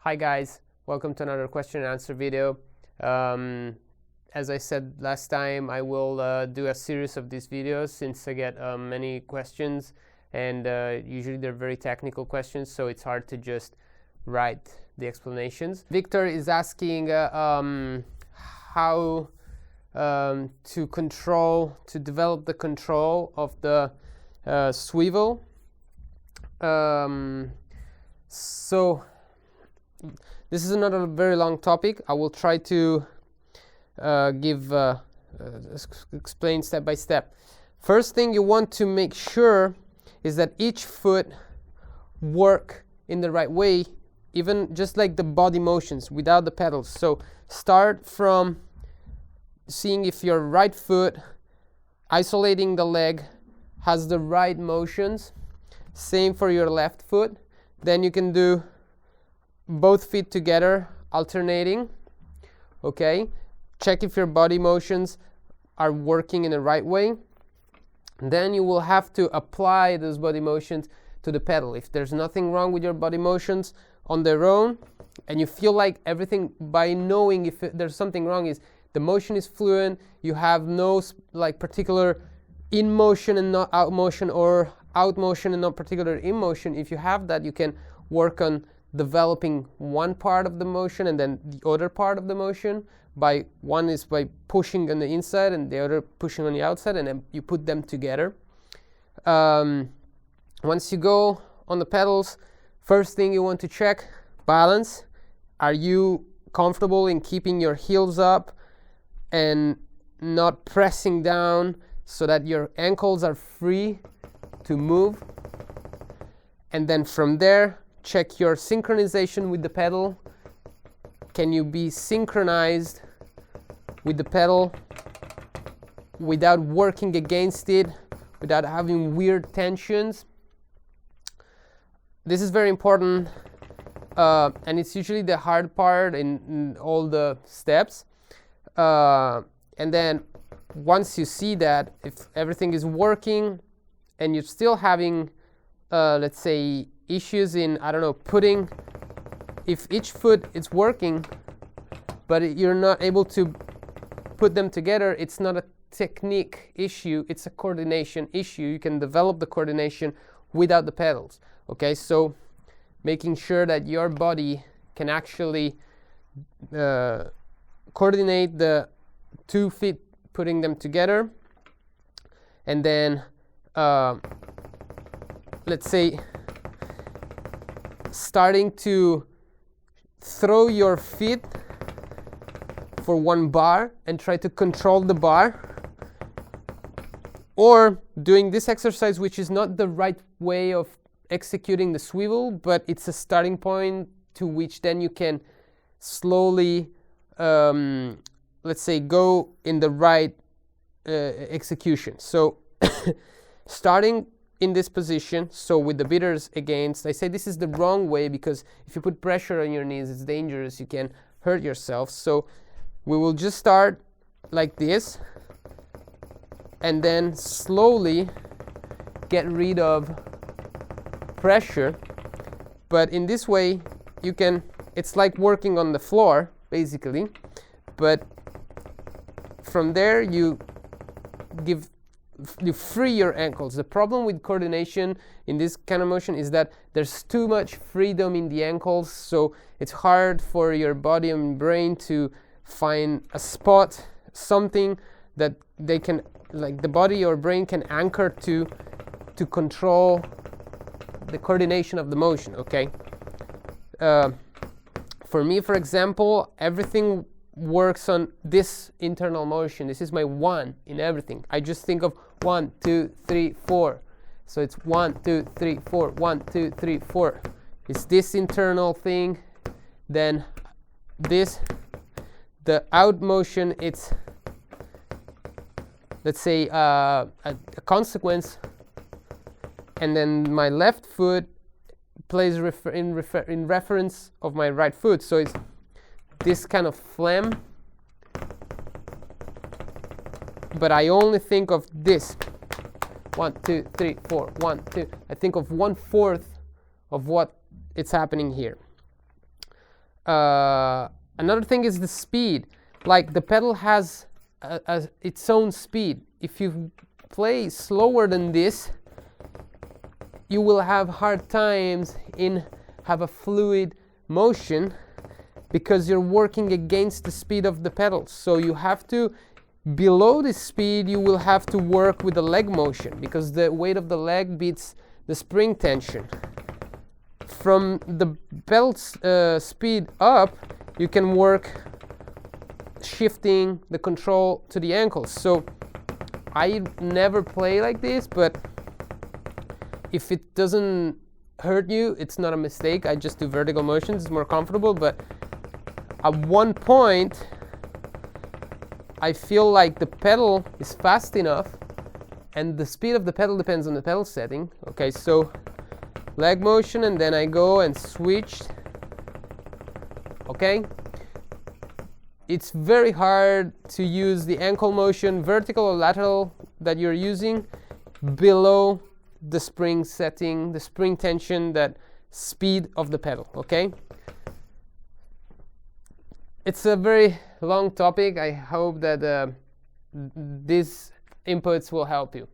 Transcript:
Hi guys, welcome to another question and answer video. As I said last time, I will do a series of these videos since I get many questions, and usually they're very technical questions, so it's hard to just write the explanations. Victor is asking how to develop the control of the swivel. So this is another very long topic. I will try to explain step by step. First thing you want to make sure is that each foot work in the right way, even just like the body motions without the pedals. So start from seeing if your right foot, isolating the leg, has the right motions. Same for your left foot. Then you can do both feet together, alternating. Okay, check if your body motions are working in the right way. Then you will have to apply those body motions to the pedal. If there's nothing wrong with your body motions on their own, and you feel like everything, by knowing if there's something wrong, is the motion is fluent, you have no particular in motion and not out motion, or out motion and not particular in motion. If you have that, you can work on developing one part of the motion and then the other part of the motion. One is by pushing on the inside and the other pushing on the outside, and then you put them together. Once you go on the pedals, first thing you want to check, balance. Are you comfortable in keeping your heels up and not pressing down so that your ankles are free to move? And then from there, check your synchronization with the pedal. Can you be synchronized with the pedal without working against it, without having weird tensions? This is very important, and it's usually the hard part in all the steps. And then once you see that, if everything is working and you're still having, let's say, issues in, if each foot is working, but you're not able to put them together, it's not a technique issue, it's a coordination issue. You can develop the coordination without the pedals. Okay, so making sure that your body can actually coordinate the 2 feet, putting them together, and then let's say starting to throw your feet for 1 bar and try to control the bar, or doing this exercise, which is not the right way of executing the swivel, but it's a starting point to which then you can slowly let's say go in the right execution. So starting in this position, so with the beaters against, I say this is the wrong way, because if you put pressure on your knees, it's dangerous, you can hurt yourself. So we will just start like this and then slowly get rid of pressure. But in this way you can, it's like working on the floor basically, but from there you free your ankles. The problem with coordination in this kind of motion is that there's too much freedom in the ankles, so it's hard for your body and brain to find a spot, something that they can, like the body or brain can anchor to control the coordination of the motion. Okay, for me, for example, everything works on this internal motion. This is my 1 in everything. I just think of 1, 2, 3, 4. So it's 1, 2, 3, 4, 1, 2, 3, 4. It's this internal thing. Then this, the out motion, it's, let's say, a consequence. And then my left foot plays in reference of my right foot. So it's this kind of phlegm, but I only think of this 1, 2, 3, 4, 1, 2. I think of 1/4 of what it's happening here. Another thing is the speed. Like the pedal has its own speed. If you play slower than this, you will have hard times in have a fluid motion because you're working against the speed of the pedals. So you have to, below this speed, you will have to work with the leg motion because the weight of the leg beats the spring tension. From the pedal's speed up, you can work shifting the control to the ankles. So I never play like this, but if it doesn't hurt you, it's not a mistake. I just do vertical motions, it's more comfortable, but at one point I feel like the pedal is fast enough, and the speed of the pedal depends on the pedal setting. Okay, so leg motion, and then I go and switch. Okay, it's very hard to use the ankle motion, vertical or lateral, that you're using below the spring setting, the spring tension, that speed of the pedal. Okay, it's a very long topic. I hope that these inputs will help you.